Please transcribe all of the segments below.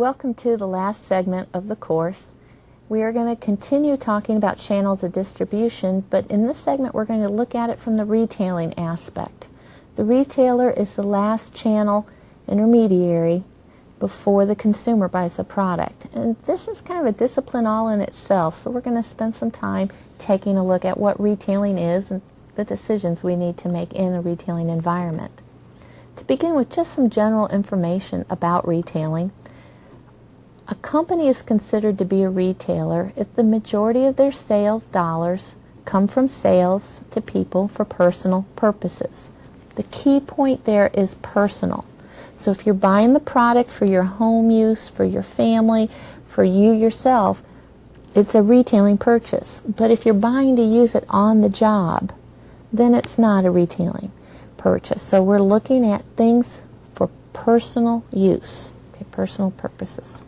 welcome to the last segment of the course. We are going to continue talking about channels of distribution, but in this segment we're going to look at it from the retailing aspect. The retailer is the last channel intermediary before the consumer buys the product. And this is kind of a discipline all in itself, so we're going to spend some time taking a look at what retailing is and the decisions we need to make in a retailing environment. To begin with, just some general information about retailing. A company is considered to be a retailer if the majority of their sales dollars come from sales to people for personal purposes. The key point there is personal. So if you're buying the product for your home use, for your family, for you yourself, it's a retailing purchase. But if you're buying to use it on the job, then it's not a retailing purchase. So we're looking at things for personal use, okay, personal purposes.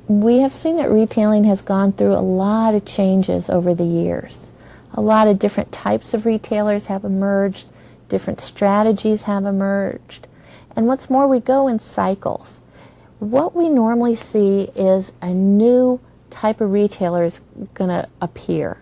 We have seen that retailing has gone through a lot of changes over the years. A lot of different types of retailers have emerged, different strategies have emerged, and what's more, we go in cycles. What we normally see is a new type of retailer is going to appear.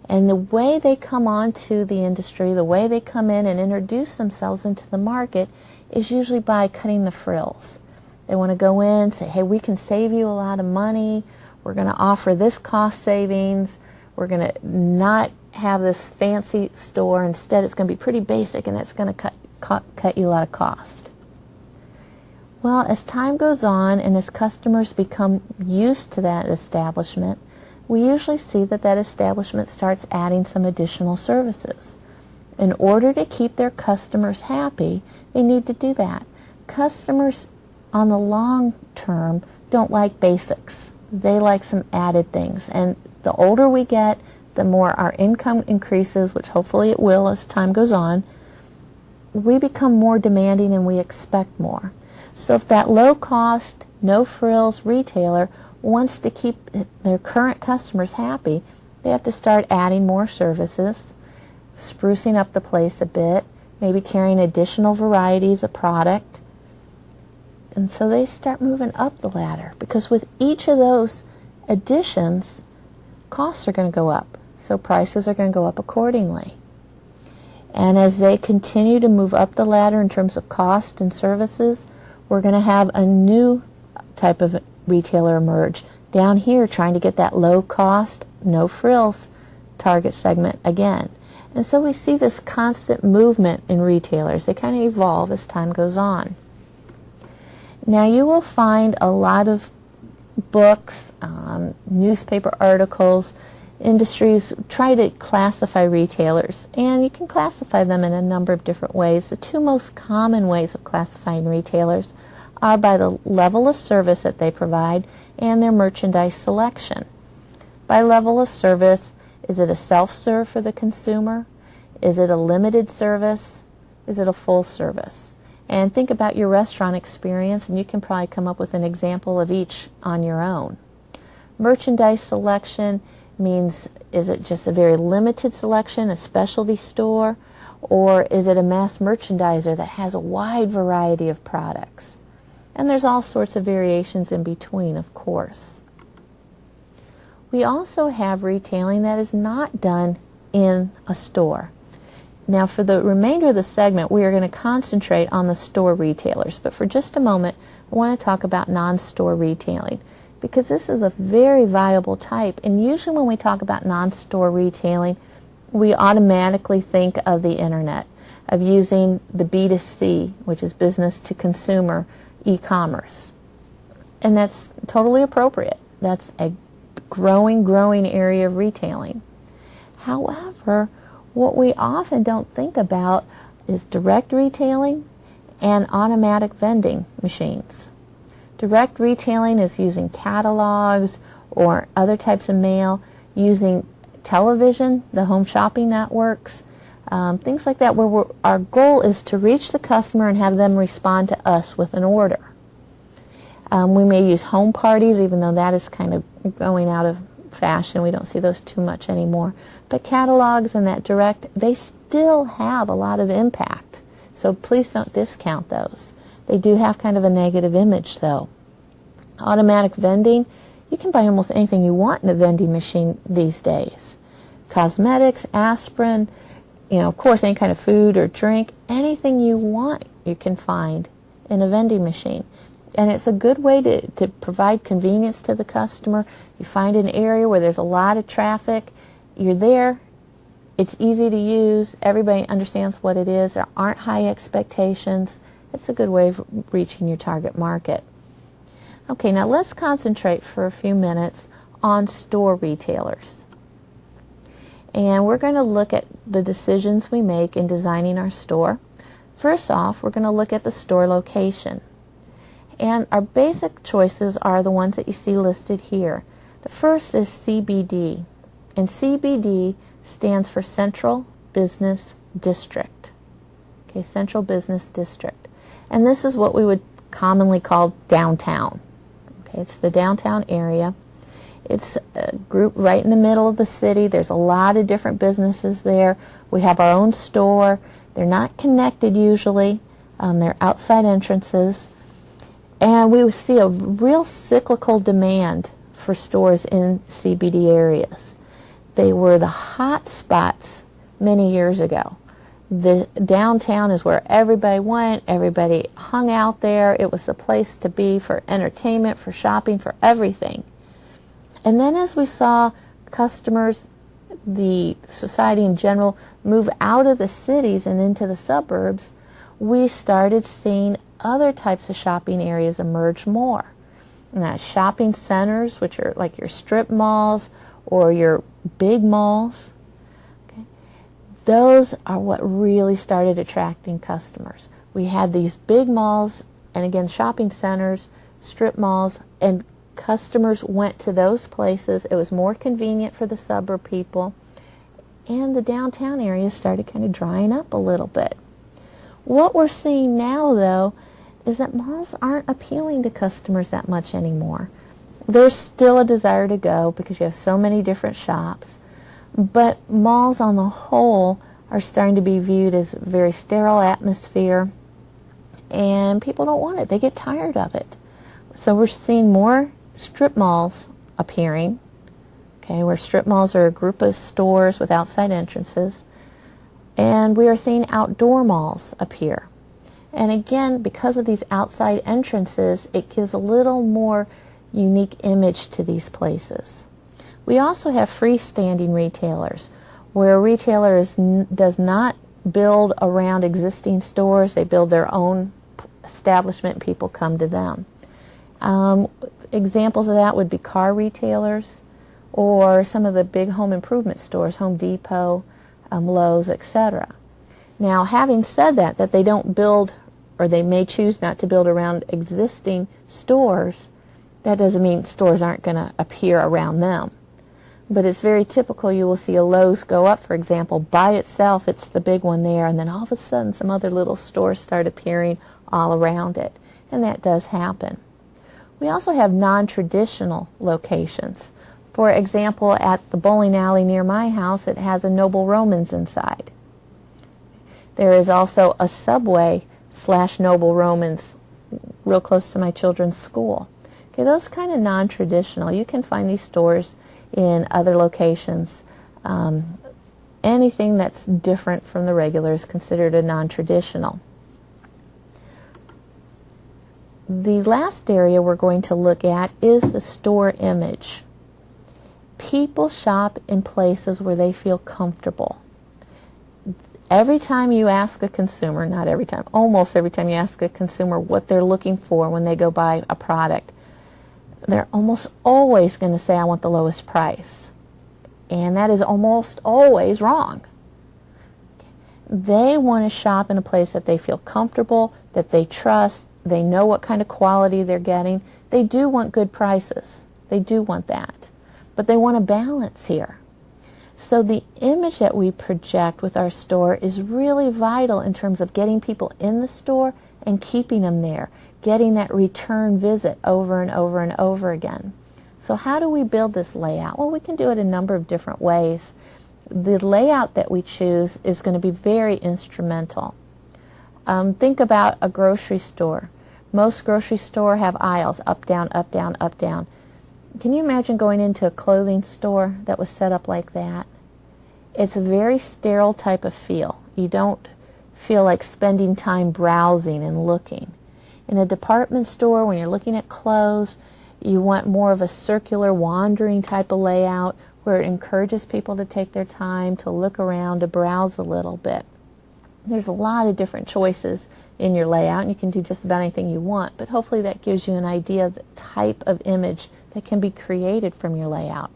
And the way they come onto the industry, the way they come in and introduce themselves into the market is usually by cutting the frills. They want to go in and say, hey, we can save you a lot of money. We're going to offer this cost savings. We're going to not have this fancy store. Instead, it's going to be pretty basic, and that's going to cut you a lot of cost. Well, as time goes on and as customers become used to that establishment, we usually see that that establishment starts adding some additional services. In order to keep their customers happy, they need to do that. Customers on the long term don't like basics. They like some added things. And the older we get, the more our income increases, which hopefully it will as time goes on, we become more demanding and we expect more. So if that low cost, no frills retailer wants to keep their current customers happy, they have to start adding more services, sprucing up the place a bit, maybe carrying additional varieties of product. And so they start moving up the ladder, because with each of those additions, costs are going to go up. So prices are going to go up accordingly. And as they continue to move up the ladder in terms of cost and services, we're going to have a new type of retailer emerge down here, trying to get that low cost, no frills target segment again. And so we see this constant movement in retailers. They kind of evolve as time goes on. Now you will find a lot of books, newspaper articles, industries try to classify retailers, and you can classify them in a number of different ways. The two most common ways of classifying retailers are by the level of service that they provide and their merchandise selection. By level of service, is it a self-serve for the consumer? Is it a limited service? Is it a full service? And think about your restaurant experience, and you can probably come up with an example of each on your own. Merchandise selection means, is it just a very limited selection, a specialty store, or is it a mass merchandiser that has a wide variety of products? And there's all sorts of variations in between, of course. We also have retailing that is not done in a store. Now, for the remainder of the segment, we are going to concentrate on the store retailers. But for just a moment, I want to talk about non-store retailing, because this is a very viable type. And usually when we talk about non-store retailing, we automatically think of the internet, of using the B2C, which is business to consumer, e-commerce. And that's totally appropriate. That's a growing area of retailing. However, what we often don't think about is direct retailing and automatic vending machines. Direct retailing is using catalogs or other types of mail, using television, the home shopping networks, things like that, where our goal is to reach the customer and have them respond to us with an order. We may use home parties, even though that is kind of going out of fashion. We don't see those too much anymore. But catalogs and that direct, they still have a lot of impact. So please don't discount those. They do have kind of a negative image though. Automatic vending, you can buy almost anything you want in a vending machine these days. Cosmetics, aspirin, of course any kind of food or drink, anything you want you can find in a vending machine. And it's a good way to provide convenience to the customer. You find an area where there's a lot of traffic, you're there, it's easy to use, everybody understands what it is, there aren't high expectations. It's a good way of reaching your target market. Okay, now let's concentrate for a few minutes on store retailers. And we're going to look at the decisions we make in designing our store. First off, we're going to look at the store location. And our basic choices are the ones that you see listed here. The first is CBD. And CBD stands for Central Business District. Okay, Central Business District. And this is what we would commonly call downtown. Okay, it's the downtown area. It's a group right in the middle of the city. There's a lot of different businesses there. We have our own store. They're not connected usually. They're outside entrances. And we see a real cyclical demand for stores in CBD areas. They were the hot spots many years ago. The downtown is where everybody went, everybody hung out there. It was the place to be for entertainment, for shopping, for everything. And then as we saw customers, the society in general, move out of the cities and into the suburbs, we started seeing other types of shopping areas emerge more. And that's shopping centers, which are like your strip malls or your big malls. Okay. Those are what really started attracting customers. We had these big malls, and again, shopping centers, strip malls, and customers went to those places. It was more convenient for the suburb people, and the downtown area started kind of drying up a little bit. What we're seeing now, though, is that malls aren't appealing to customers that much anymore. There's still a desire to go because you have so many different shops, but malls on the whole are starting to be viewed as a very sterile atmosphere, and people don't want it. They get tired of it. So we're seeing more strip malls appearing, okay, where strip malls are a group of stores with outside entrances, and we are seeing outdoor malls appear. And again, because of these outside entrances, it gives a little more unique image to these places. We also have freestanding retailers, where a retailer does not build around existing stores. They build their own establishment and people come to them. Examples of that would be car retailers or some of the big home improvement stores, Home Depot, Lowe's, etc. Now, having said that they don't build, or they may choose not to build around existing stores, that doesn't mean stores aren't going to appear around them. But it's very typical. You will see a Lowe's go up, for example, by itself. It's the big one there, and then all of a sudden some other little stores start appearing all around it. And that does happen. We also have non-traditional locations. For example, at the bowling alley near my house, it has a Noble Romans inside. There is also a Subway / Noble Romans real close to my children's school. Okay, those kind of non-traditional. You can find these stores in other locations. Anything that's different from the regular is considered a non-traditional. The last area we're going to look at is the store image. People shop in places where they feel comfortable. Every time you ask a consumer, not every time, almost every time you ask a consumer what they're looking for when they go buy a product, they're almost always going to say, I want the lowest price. And that is almost always wrong. They want to shop in a place that they feel comfortable, that they trust, they know what kind of quality they're getting. They do want good prices. They do want that. But they want a balance here. So the image that we project with our store is really vital in terms of getting people in the store and keeping them there, getting that return visit over and over and over again. So how do we build this layout? Well, we can do it a number of different ways. The layout that we choose is going to be very instrumental. Think about a grocery store. Most grocery store have aisles, up, down, up, down, up, down. Can you imagine going into a clothing store that was set up like that? It's a very sterile type of feel. You don't feel like spending time browsing and looking. In a department store, when you're looking at clothes, you want more of a circular, wandering type of layout where it encourages people to take their time, to look around, to browse a little bit. There's a lot of different choices in your layout, and you can do just about anything you want, but hopefully that gives you an idea of the type of image that can be created from your layout.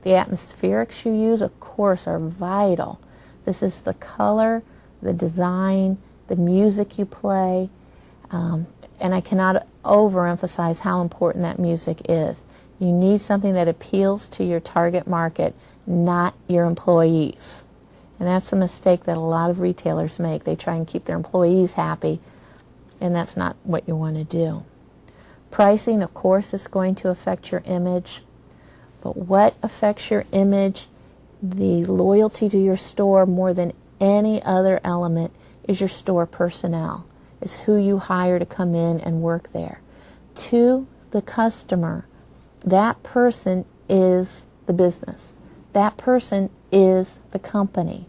The atmospherics you use, of course, are vital. This is the color, the design, the music you play, and I cannot overemphasize how important that music is. You need something that appeals to your target market, not your employees. And that's a mistake that a lot of retailers make. They try and keep their employees happy, and that's not what you want to do. Pricing, of course, is going to affect your image, but what affects your image, the loyalty to your store more than any other element, is your store personnel. Is who you hire to come in and work there. To the customer, that person is the business. That person is the company.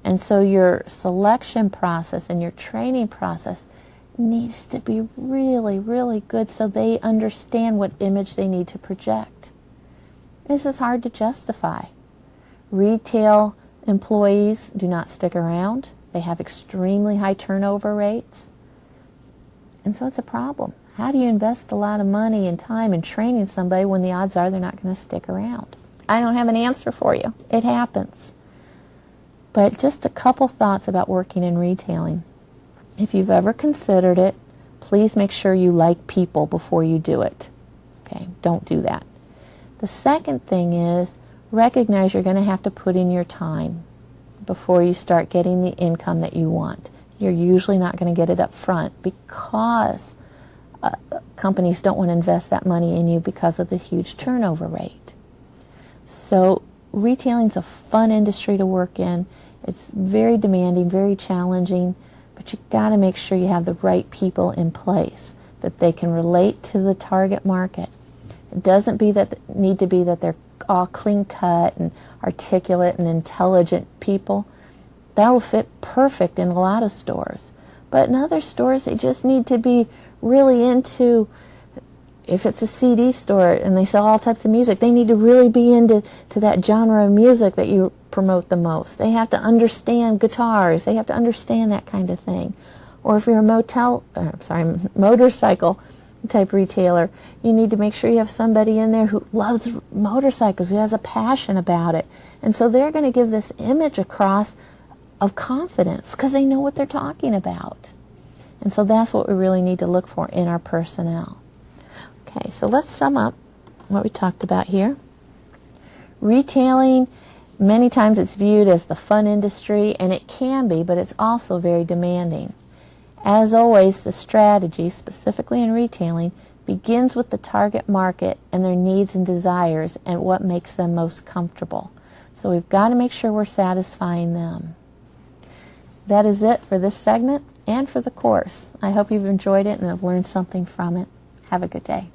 And so your selection process and your training process needs to be really, really good so they understand what image they need to project. This is hard to justify. Retail employees do not stick around. They have extremely high turnover rates. And so it's a problem. How do you invest a lot of money and time in training somebody when the odds are they're not going to stick around? I don't have an answer for you. It happens. But just a couple thoughts about working in retailing. If you've ever considered it, please make sure you like people before you do it. Okay, don't do that. The second thing is recognize you're going to have to put in your time before you start getting the income that you want. You're usually not going to get it up front because companies don't want to invest that money in you because of the huge turnover rate. So retailing's a fun industry to work in. It's very demanding, very challenging, but you've got to make sure you have the right people in place, that they can relate to the target market. It doesn't need to be that they're all clean-cut and articulate and intelligent people. That will fit perfect in a lot of stores. But in other stores, they just need to be really into, if it's a CD store and they sell all types of music, they need to really be into that genre of music that you promote the most. They have to understand guitars. They have to understand that kind of thing. Or if you're a motorcycle type retailer, you need to make sure you have somebody in there who loves motorcycles, who has a passion about it. And so they're going to give this image across of confidence because they know what they're talking about. And so that's what we really need to look for in our personnel. Okay, so let's sum up what we talked about here. Retailing, many times it's viewed as the fun industry, and it can be, but it's also very demanding. As always, the strategy, specifically in retailing, begins with the target market and their needs and desires and what makes them most comfortable. So we've got to make sure we're satisfying them. That is it for this segment and for the course. I hope you've enjoyed it and have learned something from it. Have a good day.